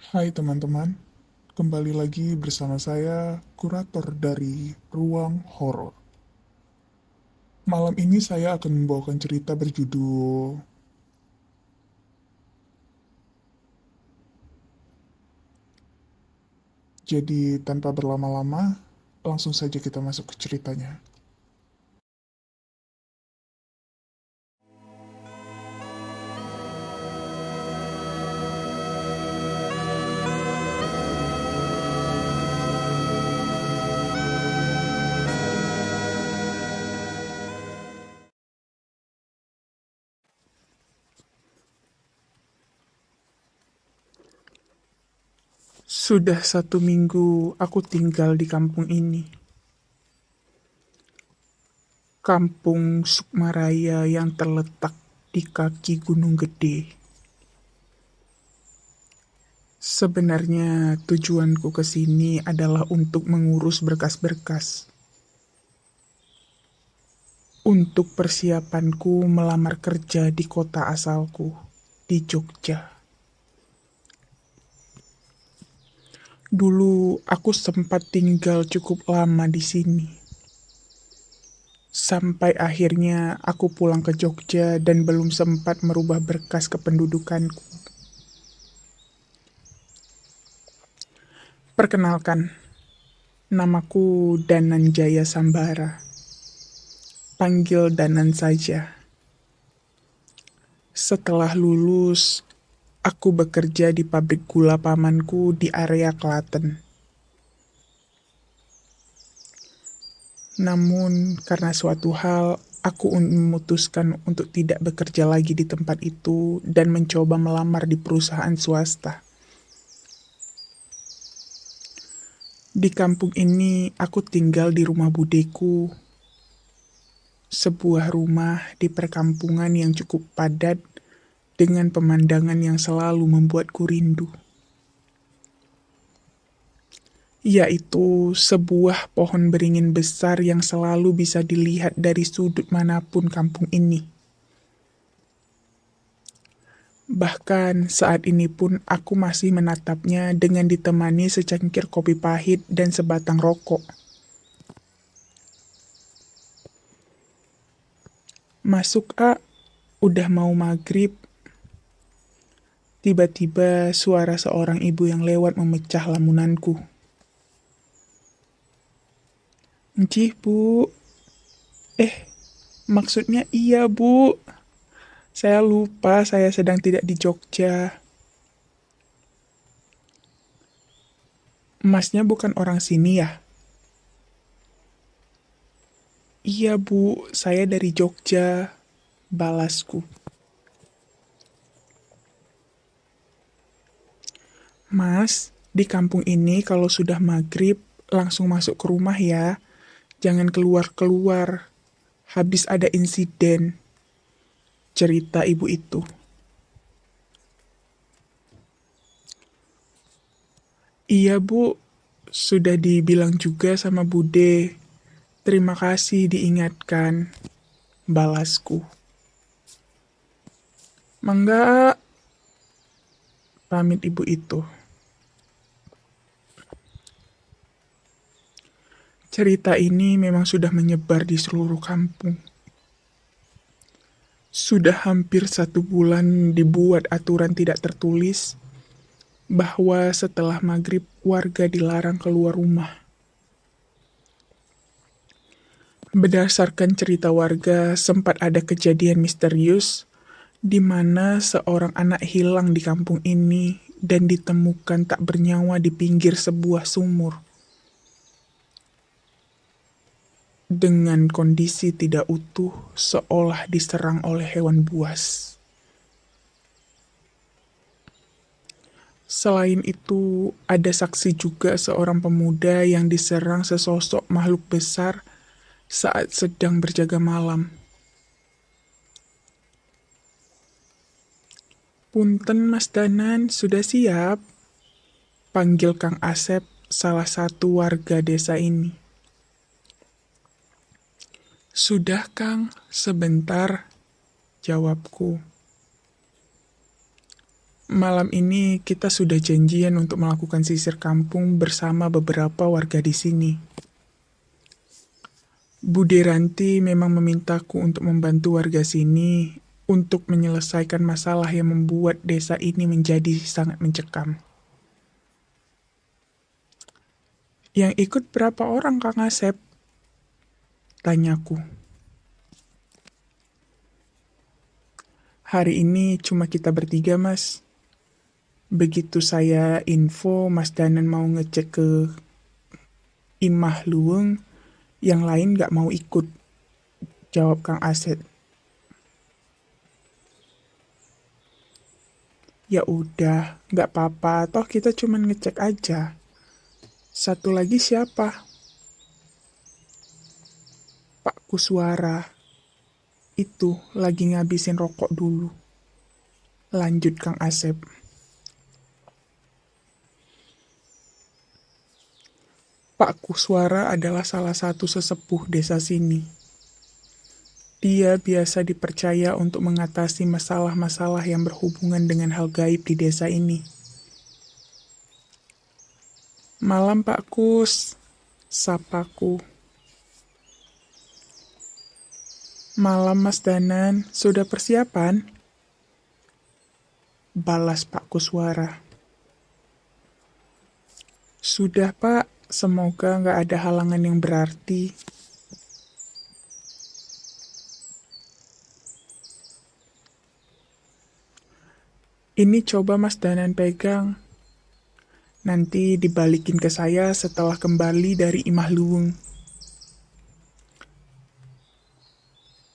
Hai teman-teman, kembali lagi bersama saya, kurator dari Ruang Horor. Malam ini saya akan membawakan cerita berjudul Jadi tanpa berlama-lama, langsung saja kita masuk ke ceritanya. Sudah 1 minggu aku tinggal di kampung ini. Kampung Sukmaraya yang terletak di kaki Gunung Gede. Sebenarnya tujuanku ke sini adalah untuk mengurus berkas-berkas. Untuk persiapanku melamar kerja di kota asalku, di Jogja. Dulu aku sempat tinggal cukup lama di sini. Sampai akhirnya aku pulang ke Jogja dan belum sempat merubah berkas kependudukanku. Perkenalkan, namaku Danan Jaya Sambara. Panggil Danan saja. Setelah lulus, aku bekerja di pabrik gula pamanku di area Klaten. Namun, karena suatu hal, aku memutuskan untuk tidak bekerja lagi di tempat itu dan mencoba melamar di perusahaan swasta. Di kampung ini, aku tinggal di rumah budeku, sebuah rumah di perkampungan yang cukup padat dengan pemandangan yang selalu membuatku rindu, yaitu sebuah pohon beringin besar yang selalu bisa dilihat dari sudut manapun kampung ini. Bahkan saat ini pun aku masih menatapnya dengan ditemani secangkir kopi pahit dan sebatang rokok. Masuk udah mau maghrib. Tiba-tiba suara seorang ibu yang lewat memecah lamunanku. Encih bu, eh maksudnya iya bu. Saya lupa saya sedang tidak di Jogja. Masnya bukan orang sini ya? Iya bu, saya dari Jogja, balasku. Mas, di kampung ini kalau sudah maghrib langsung masuk ke rumah ya. Jangan keluar-keluar. Habis ada insiden, cerita ibu itu. Iya bu, sudah dibilang juga sama Bude. Terima kasih diingatkan, balasku. Mangga, pamit ibu itu. Cerita ini memang sudah menyebar di seluruh kampung. Sudah hampir 1 bulan dibuat aturan tidak tertulis bahwa setelah maghrib warga dilarang keluar rumah. Berdasarkan cerita warga, sempat ada kejadian misterius di mana seorang anak hilang di kampung ini dan ditemukan tak bernyawa di pinggir sebuah sumur. Dengan kondisi tidak utuh, seolah diserang oleh hewan buas. Selain itu, ada saksi juga seorang pemuda yang diserang sesosok makhluk besar saat sedang berjaga malam. Punten Mas Danan, sudah siap? Panggil Kang Asep, salah satu warga desa ini. Sudah Kang, sebentar, jawabku. Malam ini kita sudah janjian untuk melakukan sisir kampung bersama beberapa warga di sini. Bu Deranti memang memintaku untuk membantu warga sini untuk menyelesaikan masalah yang membuat desa ini menjadi sangat mencekam. Yang ikut berapa orang, Kang Asep? Tanyaku. Hari ini cuma kita bertiga, Mas. Begitu saya info Mas Danan mau ngecek ke Imah Luweng, yang lain gak mau ikut, jawab Kang Asep. Ya udah, gak apa-apa, toh kita cuma ngecek aja. Satu lagi siapa? Pak Kuswara. Itu lagi ngabisin rokok dulu. Lanjut Kang Asep. Pak Kuswara adalah salah satu sesepuh desa sini. Dia biasa dipercaya untuk mengatasi masalah-masalah yang berhubungan dengan hal gaib di desa ini. Malam Pak Kus, sapaku. Malam Mas Danan, sudah persiapan? Balas Pak Kuswara. Sudah Pak, semoga nggak ada halangan yang berarti. Ini coba Mas Danan pegang. Nanti dibalikin ke saya setelah kembali dari Imah Luweng.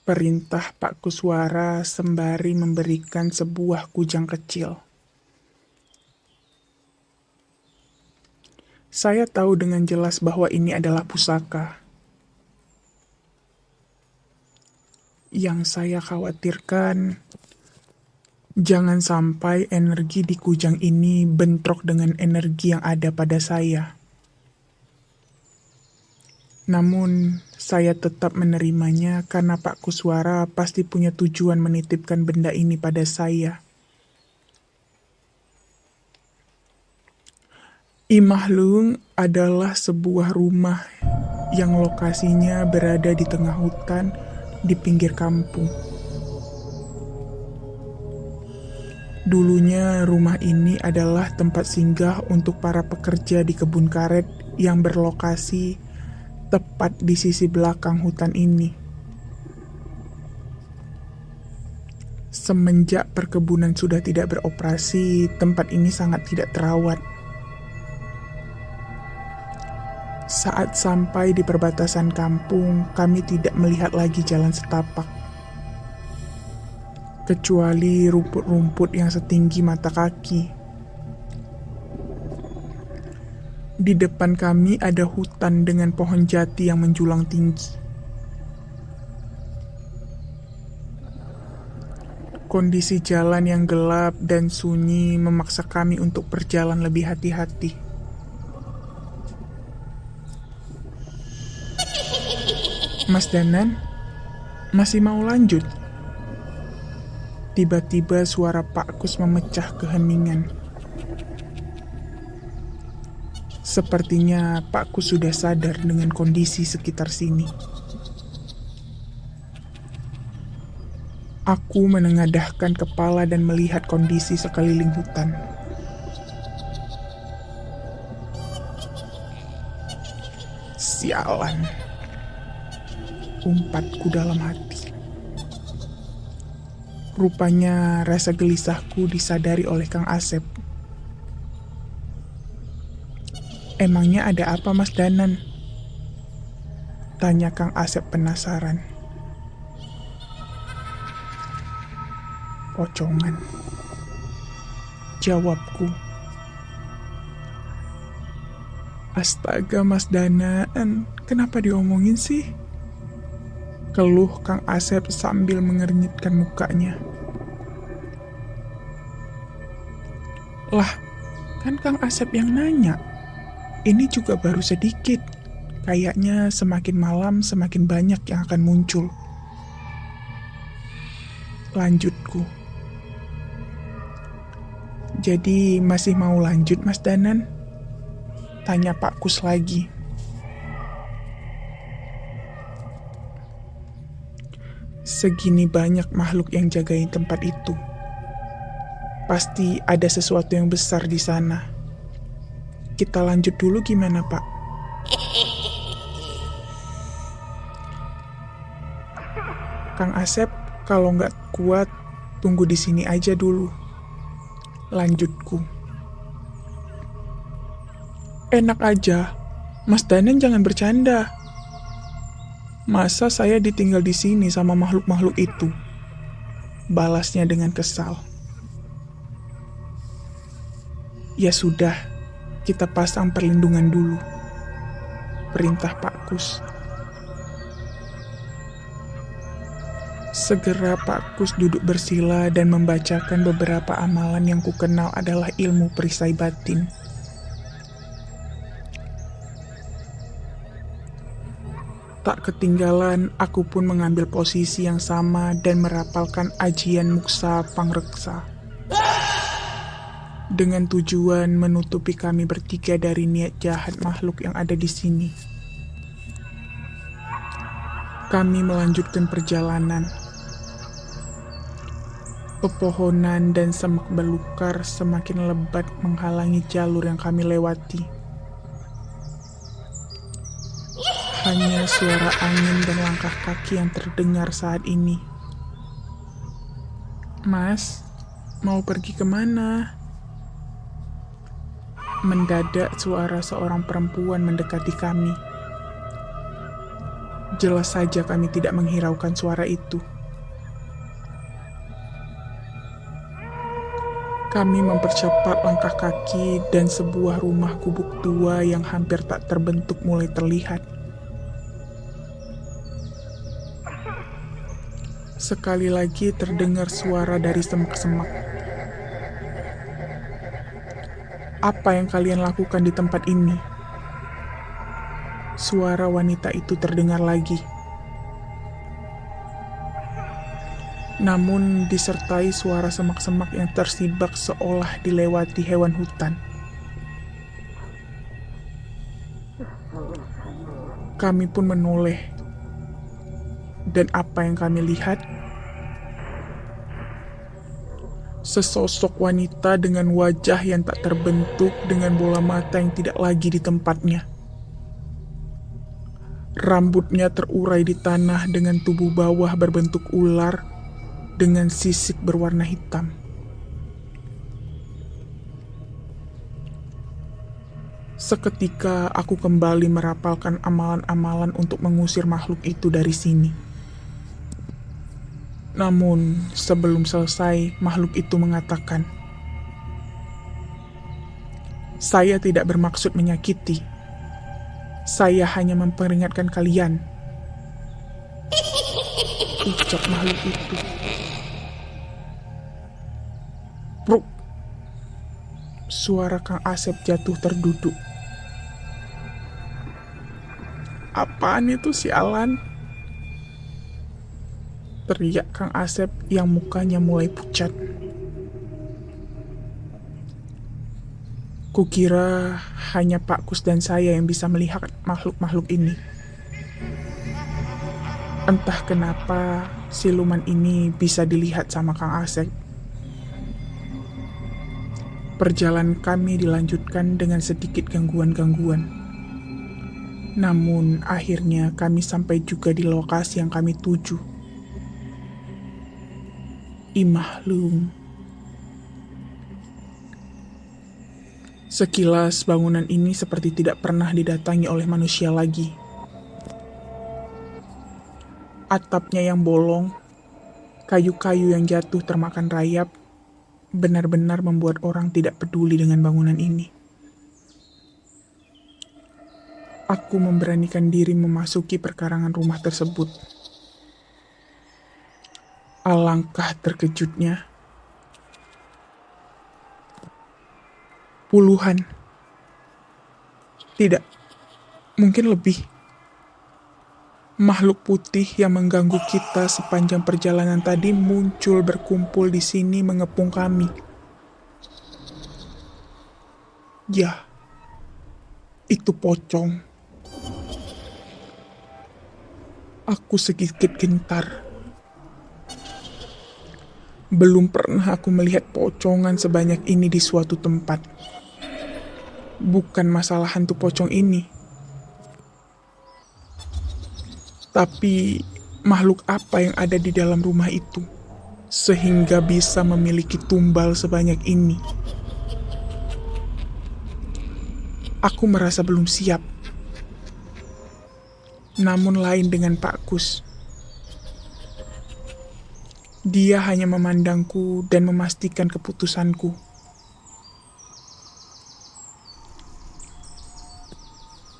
Perintah Pak Kuswara sembari memberikan sebuah kujang kecil. Saya tahu dengan jelas bahwa ini adalah pusaka. Yang saya khawatirkan, jangan sampai energi di kujang ini bentrok dengan energi yang ada pada saya. Namun, saya tetap menerimanya karena Pak Kuswara pasti punya tujuan menitipkan benda ini pada saya. Imah Luweng adalah sebuah rumah yang lokasinya berada di tengah hutan di pinggir kampung. Dulunya rumah ini adalah tempat singgah untuk para pekerja di kebun karet yang berlokasi tepat di sisi belakang hutan ini. Semenjak perkebunan sudah tidak beroperasi, tempat ini sangat tidak terawat. Saat sampai di perbatasan kampung, kami tidak melihat lagi jalan setapak. Kecuali rumput-rumput yang setinggi mata kaki. Di depan kami ada hutan dengan pohon jati yang menjulang tinggi. Kondisi jalan yang gelap dan sunyi memaksa kami untuk berjalan lebih hati-hati. Mas Danan, masih mau lanjut? Tiba-tiba suara Pak Kus memecah keheningan. Sepertinya Pak Kus sudah sadar dengan kondisi sekitar sini. Aku menengadahkan kepala dan melihat kondisi sekeliling hutan. Sialan, umpatku dalam hati. Rupanya rasa gelisahku disadari oleh Kang Asep. Emangnya ada apa Mas Danan? Tanya Kang Asep penasaran. Pocongan, jawabku. Astaga Mas Danan, kenapa diomongin sih? Keluh Kang Asep sambil mengernyitkan mukanya. Lah, kan Kang Asep yang nanya. Ini juga baru sedikit. Kayaknya semakin malam semakin banyak yang akan muncul. Lanjutku. Jadi masih mau lanjut, Mas Danan? Tanya Pak Kus lagi. Segini banyak makhluk yang jagain tempat itu. Pasti ada sesuatu yang besar di sana. Kita lanjut dulu gimana, Pak? Kang Asep, kalau nggak kuat, tunggu di sini aja dulu. Lanjutku. Enak aja, Mas Danan jangan bercanda. Masa saya ditinggal di sini sama makhluk-makhluk itu? Balasnya dengan kesal. Ya sudah, kita pasang perlindungan dulu. Perintah Pak Kus. Segera Pak Kus duduk bersila dan membacakan beberapa amalan yang kukenal adalah ilmu perisai batin. Tak ketinggalan, aku pun mengambil posisi yang sama dan merapalkan ajian muksa pangreksa. Dengan tujuan menutupi kami bertiga dari niat jahat makhluk yang ada di sini. Kami melanjutkan perjalanan. Pepohonan dan semak belukar semakin lebat menghalangi jalur yang kami lewati. Hanya suara angin dan langkah kaki yang terdengar saat ini. Mas, mau pergi kemana? Mendadak suara seorang perempuan mendekati kami. Jelas saja kami tidak menghiraukan suara itu. Kami mempercepat langkah kaki dan sebuah rumah gubuk tua yang hampir tak terbentuk mulai terlihat. Sekali lagi terdengar suara dari semak-semak. Apa yang kalian lakukan di tempat ini? Suara wanita itu terdengar lagi. Namun disertai suara semak-semak yang tersibak seolah dilewati hewan hutan. Kami pun menoleh. Dan apa yang kami lihat? Sesosok wanita dengan wajah yang tak terbentuk dengan bola mata yang tidak lagi di tempatnya. Rambutnya terurai di tanah dengan tubuh bawah berbentuk ular dengan sisik berwarna hitam. Seketika aku kembali merapalkan amalan-amalan untuk mengusir makhluk itu dari sini. Namun, sebelum selesai, makhluk itu mengatakan, "Saya tidak bermaksud menyakiti. Saya hanya memperingatkan kalian." Ucap makhluk itu. Bruk! Suara Kang Asep jatuh terduduk. "Apaan itu sialan?" teriak Kang Asep yang mukanya mulai pucat. Kukira hanya Pak Kus dan saya yang bisa melihat makhluk-makhluk ini. Entah kenapa siluman ini bisa dilihat sama Kang Asep. Perjalanan kami dilanjutkan dengan sedikit gangguan-gangguan. Namun akhirnya kami sampai juga di lokasi yang kami tuju. Imahlum. Sekilas bangunan ini seperti tidak pernah didatangi oleh manusia lagi. Atapnya yang bolong, kayu-kayu yang jatuh termakan rayap, benar-benar membuat orang tidak peduli dengan bangunan ini. Aku memberanikan diri memasuki perkarangan rumah tersebut. Alangkah terkejutnya. Puluhan. Tidak, mungkin lebih. Makhluk putih yang mengganggu kita sepanjang perjalanan tadi muncul berkumpul di sini mengepung kami. Ya, itu pocong. Aku sedikit gentar. Belum pernah aku melihat pocongan sebanyak ini di suatu tempat. Bukan masalah hantu pocong ini, tapi makhluk apa yang ada di dalam rumah itu, sehingga bisa memiliki tumbal sebanyak ini. Aku merasa belum siap. Namun lain dengan Pak Kus. Dia hanya memandangku dan memastikan keputusanku.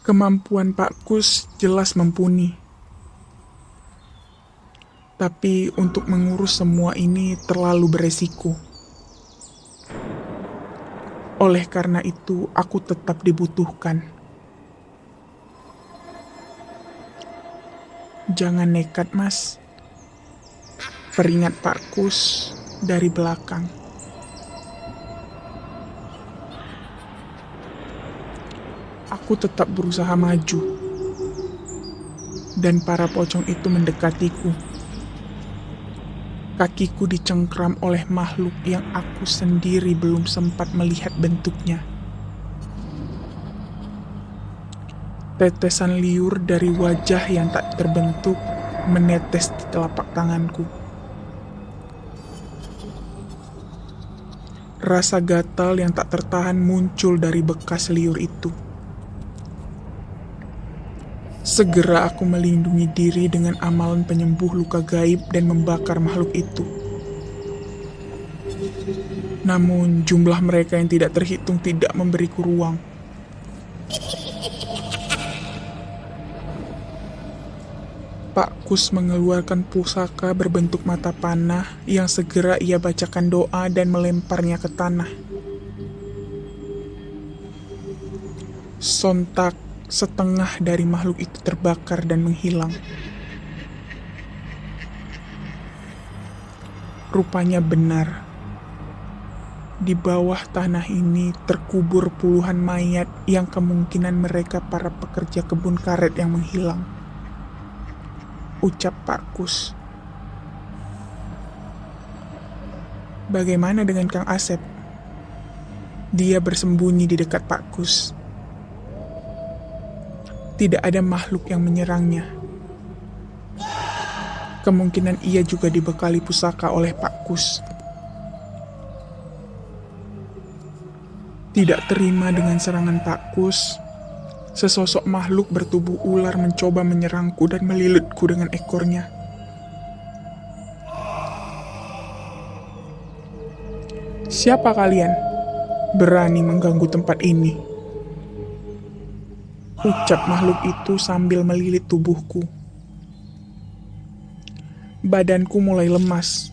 Kemampuan Pak Kus jelas mumpuni. Tapi untuk mengurus semua ini terlalu beresiko. Oleh karena itu, aku tetap dibutuhkan. Jangan nekat, Mas. Peringat Pak Kus dari belakang. Aku tetap berusaha maju. Dan para pocong itu mendekatiku. Kakiku dicengkram oleh makhluk yang aku sendiri belum sempat melihat bentuknya. Tetesan liur dari wajah yang tak terbentuk menetes di telapak tanganku. Rasa gatal yang tak tertahan muncul dari bekas liur itu. Segera aku melindungi diri dengan amalan penyembuh luka gaib dan membakar makhluk itu. Namun jumlah mereka yang tidak terhitung tidak memberiku ruang. Pak Kus mengeluarkan pusaka berbentuk mata panah yang segera ia bacakan doa dan melemparnya ke tanah. Sontak, setengah dari makhluk itu terbakar dan menghilang. Rupanya benar. Di bawah tanah ini terkubur puluhan mayat yang kemungkinan mereka para pekerja kebun karet yang menghilang. Ucap Pak Kus. Bagaimana dengan Kang Asep? Dia bersembunyi di dekat Pak Kus. Tidak ada makhluk yang menyerangnya. Kemungkinan ia juga dibekali pusaka oleh Pak Kus. Tidak terima dengan serangan Pak Kus, sesosok makhluk bertubuh ular mencoba menyerangku dan melilitku dengan ekornya. Siapa kalian? Berani mengganggu tempat ini? Ucap makhluk itu sambil melilit tubuhku. Badanku mulai lemas.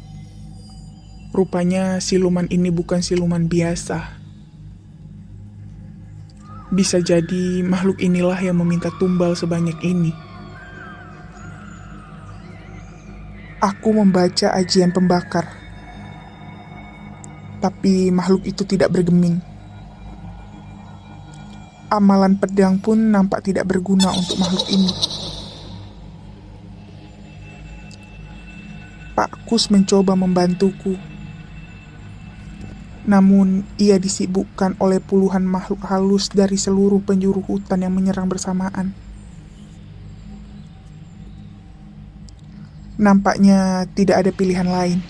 Rupanya siluman ini bukan siluman biasa. Bisa jadi makhluk inilah yang meminta tumbal sebanyak ini. Aku membaca ajian pembakar. Tapi makhluk itu tidak bergeming. Amalan pedang pun nampak tidak berguna untuk makhluk ini. Pak Kus mencoba membantuku. Namun, ia disibukkan oleh puluhan makhluk halus dari seluruh penjuru hutan yang menyerang bersamaan. Nampaknya tidak ada pilihan lain.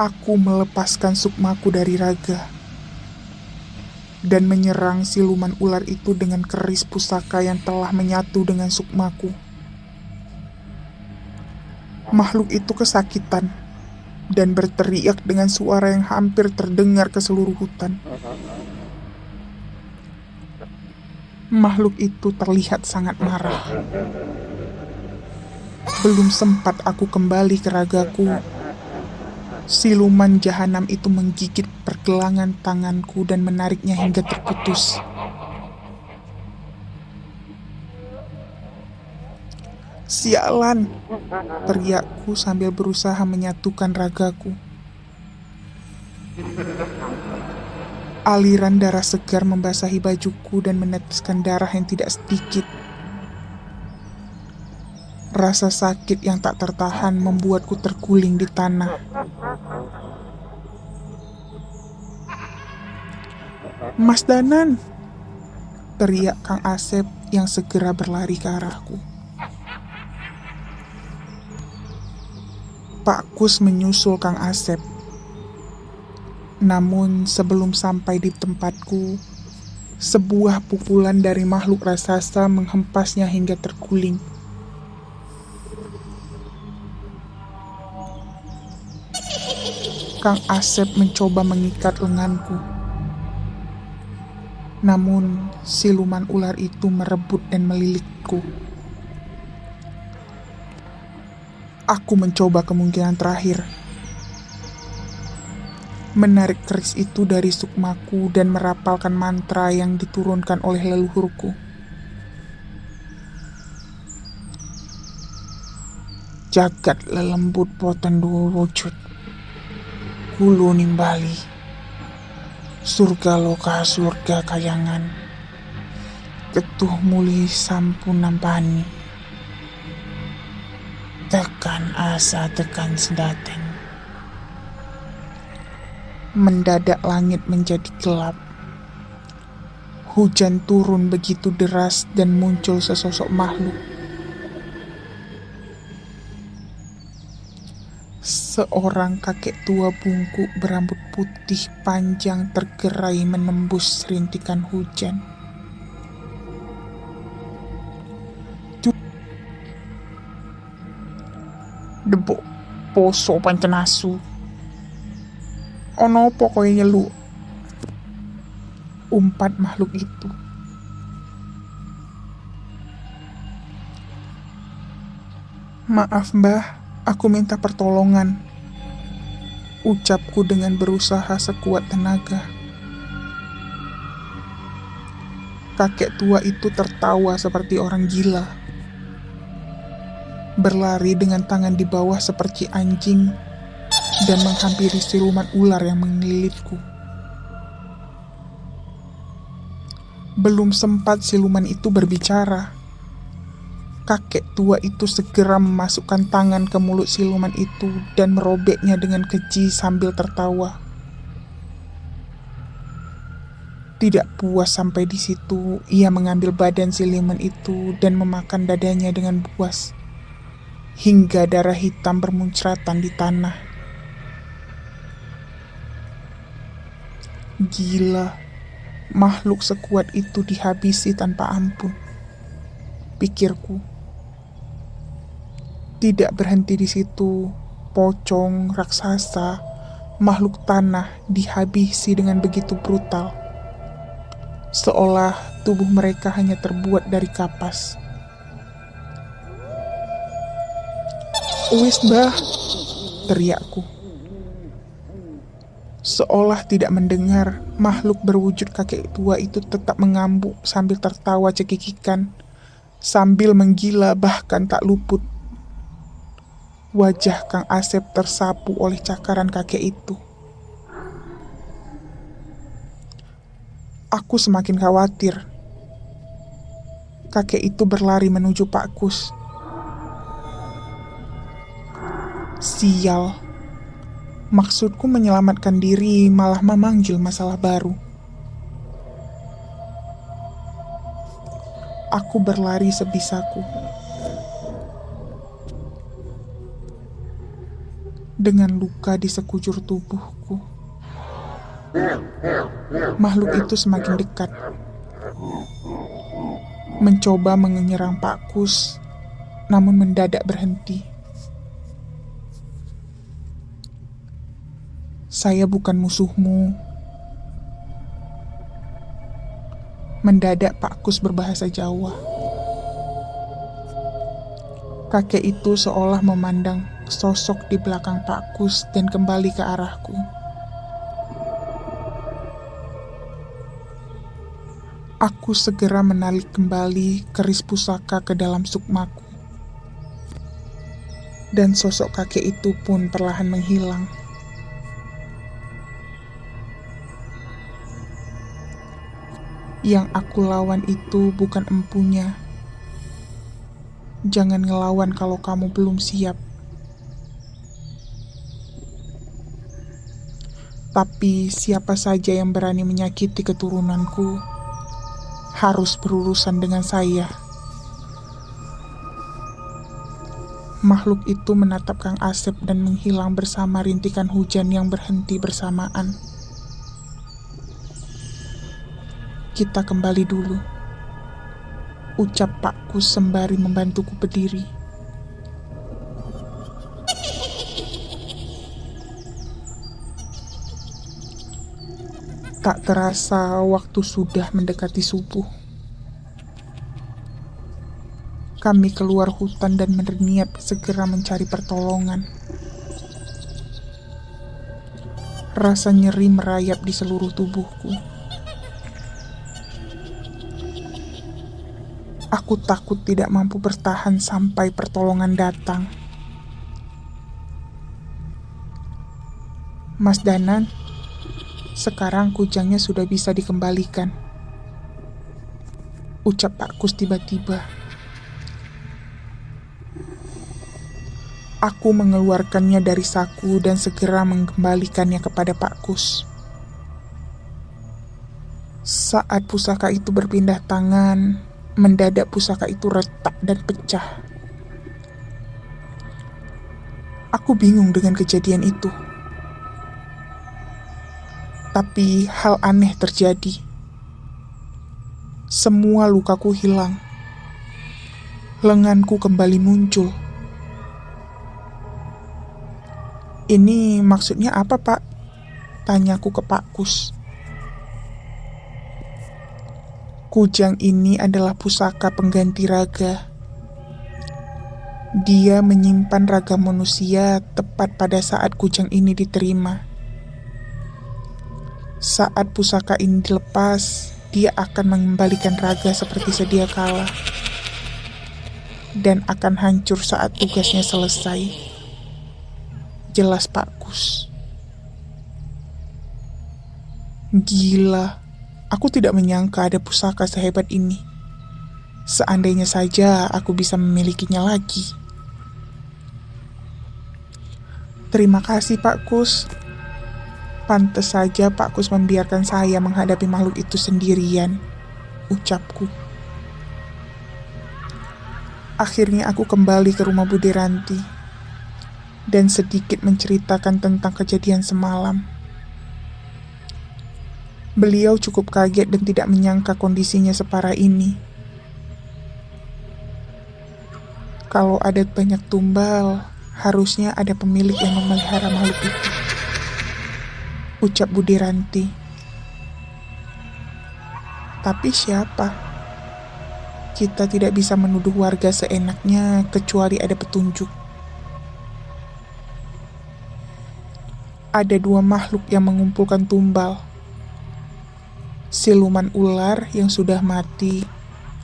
Aku melepaskan sukmaku dari raga dan menyerang siluman ular itu dengan keris pusaka yang telah menyatu dengan sukmaku. Makhluk itu kesakitan dan berteriak dengan suara yang hampir terdengar ke seluruh hutan. Makhluk itu terlihat sangat marah. Belum sempat aku kembali ke ragaku, siluman jahanam itu menggigit pergelangan tanganku dan menariknya hingga terputus. Sialan, teriakku sambil berusaha menyatukan ragaku. Aliran darah segar membasahi bajuku dan meneteskan darah yang tidak sedikit. Rasa sakit yang tak tertahan membuatku terguling di tanah. "Mas Danan!" teriak Kang Asep yang segera berlari ke arahku. Pak Kus menyusul Kang Asep. Namun sebelum sampai di tempatku, sebuah pukulan dari makhluk raksasa menghempasnya hingga terguling. Kang Asep mencoba mengikat lenganku. Namun siluman ular itu merebut dan melilitku. Aku mencoba kemungkinan terakhir. Menarik keris itu dari sukmaku dan merapalkan mantra yang diturunkan oleh leluhurku. Jagat lelembut poten dua wujud, hulu nimbali, surga loka surga kayangan, ketuh muli sampun nampani, tekan asa tekan sedaten. Mendadak langit menjadi gelap. Hujan turun begitu deras dan muncul sesosok makhluk. Seorang kakek tua bungkuk berambut putih panjang tergerai menembus rintikan hujan. "Debok poso pancen asu. Ono apa kowe nyeluk?" umpat makhluk itu. "Maaf Mbah, aku minta pertolongan," ucapku dengan berusaha sekuat tenaga. Kakek tua itu tertawa seperti orang gila. Berlari dengan tangan di bawah seperti anjing dan menghampiri siluman ular yang mengelilitku. Belum sempat siluman itu berbicara, kakek tua itu segera memasukkan tangan ke mulut siluman itu dan merobeknya dengan keji sambil tertawa. Tidak puas sampai di situ, ia mengambil badan siluman itu dan memakan dadanya dengan buas, hingga darah hitam bermuncratan di tanah. Gila, makhluk sekuat itu dihabisi tanpa ampun, pikirku. Tidak berhenti di situ, pocong, raksasa, makhluk tanah dihabisi dengan begitu brutal, seolah tubuh mereka hanya terbuat dari kapas. "Wis Mbah!" teriakku. Seolah tidak mendengar, makhluk berwujud kakek tua itu tetap mengamuk sambil tertawa cekikikan, sambil menggila bahkan tak luput. Wajah Kang Asep tersapu oleh cakaran kakek itu. Aku semakin khawatir. Kakek itu berlari menuju Pak Kus. Sial. Maksudku menyelamatkan diri malah memanggil masalah baru. Aku berlari sebisaku. Dengan luka di sekujur tubuhku. Makhluk itu semakin dekat. Mencoba menyerang Pak Kus, namun mendadak berhenti. "Saya bukan musuhmu." Mendadak Pak Kus berbahasa Jawa. Kakek itu seolah memandang sosok di belakang Pak Kus dan kembali ke arahku. Aku segera menarik kembali keris pusaka ke dalam sukmaku. Dan sosok kakek itu pun perlahan menghilang. Yang aku lawan itu bukan empunya. Jangan ngelawan kalau kamu belum siap. Tapi siapa saja yang berani menyakiti keturunanku harus berurusan dengan saya. Makhluk itu menatap Kang Asep dan menghilang bersama rintikan hujan yang berhenti bersamaan. Kita kembali dulu, ucap Pak Kus sembari membantuku berdiri. Tak terasa waktu sudah mendekati subuh. Kami keluar hutan dan berniat segera mencari pertolongan. Rasa nyeri merayap di seluruh tubuhku. Aku takut tidak mampu bertahan sampai pertolongan datang. Mas Danan, sekarang kujangnya sudah bisa dikembalikan, ucap Pak Kus tiba-tiba. Aku mengeluarkannya dari saku dan segera mengembalikannya kepada Pak Kus. Saat pusaka itu berpindah tangan, mendadak pusaka itu retak dan pecah. Aku bingung dengan kejadian itu. Tapi hal aneh terjadi. Semua lukaku hilang. Lenganku kembali muncul. Ini maksudnya apa, Pak? Tanyaku ke Pak Kus. Kujang ini adalah pusaka pengganti raga. Dia menyimpan raga manusia tepat pada saat kujang ini diterima. Saat pusaka ini dilepas, dia akan mengembalikan raga seperti sedia kala dan akan hancur saat tugasnya selesai. Jelas Pak Kus. Gila, aku tidak menyangka ada pusaka sehebat ini. Seandainya saja aku bisa memilikinya lagi. Terima kasih Pak Kus. Pantes saja Pak Kus membiarkan saya menghadapi makhluk itu sendirian, ucapku. Akhirnya aku kembali ke rumah Bude Ranti dan sedikit menceritakan tentang kejadian semalam. Beliau cukup kaget dan tidak menyangka kondisinya separah ini. Kalau adat banyak tumbal, harusnya ada pemilik yang memelihara makhluk itu, ucap Bude Ranti. Tapi siapa? Kita tidak bisa menuduh warga seenaknya kecuali ada petunjuk. Ada dua makhluk yang mengumpulkan tumbal. Siluman ular yang sudah mati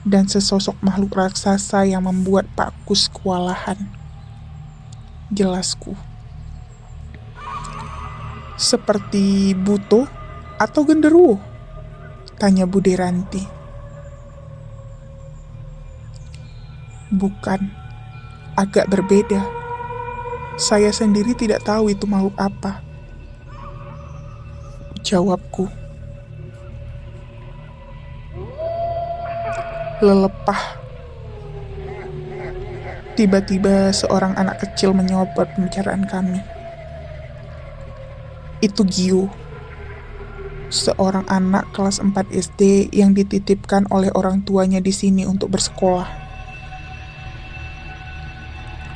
dan sesosok makhluk raksasa yang membuat Pak Kus kewalahan. Jelasku. Seperti Buto atau genderuwo? Tanya Bude Ranti. Bukan, agak berbeda. Saya sendiri tidak tahu itu makhluk apa, jawabku. Lelepah. Tiba-tiba seorang anak kecil menyobot pembicaraan kami. Itu Gio, seorang anak kelas 4 SD yang dititipkan oleh orang tuanya di sini untuk bersekolah.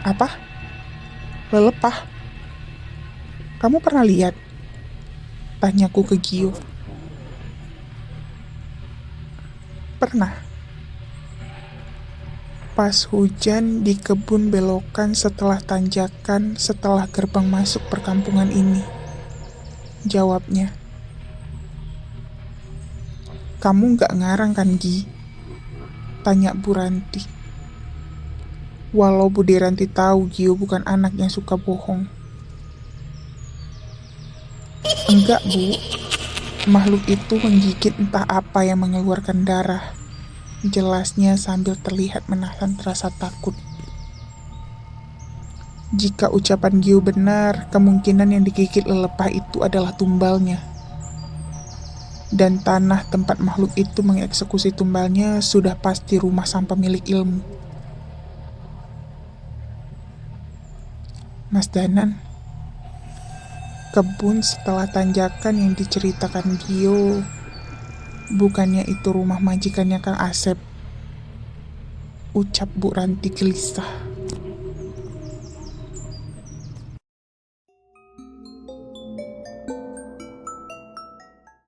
Apa? Lelepah? Kamu pernah lihat? Tanyaku ke Gio. Pernah. Pas hujan di kebun belokan setelah tanjakan setelah gerbang masuk perkampungan ini, jawabnya. Kamu gak ngarang kan, Gi? Tanya Bu Ranti. Walau Bude Ranti tahu Gio bukan anak yang suka bohong. Enggak, Bu. Makhluk itu menggigit entah apa yang mengeluarkan darah. Jelasnya sambil terlihat menahan rasa takut. Jika ucapan Gio benar, kemungkinan yang digigit lelepah itu adalah tumbalnya. Dan tanah tempat makhluk itu mengeksekusi tumbalnya sudah pasti rumah sang pemilik ilmu. Mas Danan, kebun setelah tanjakan yang diceritakan Gio, bukannya itu rumah majikannya Kang Asep? Ucap Bu Ranti gelisah.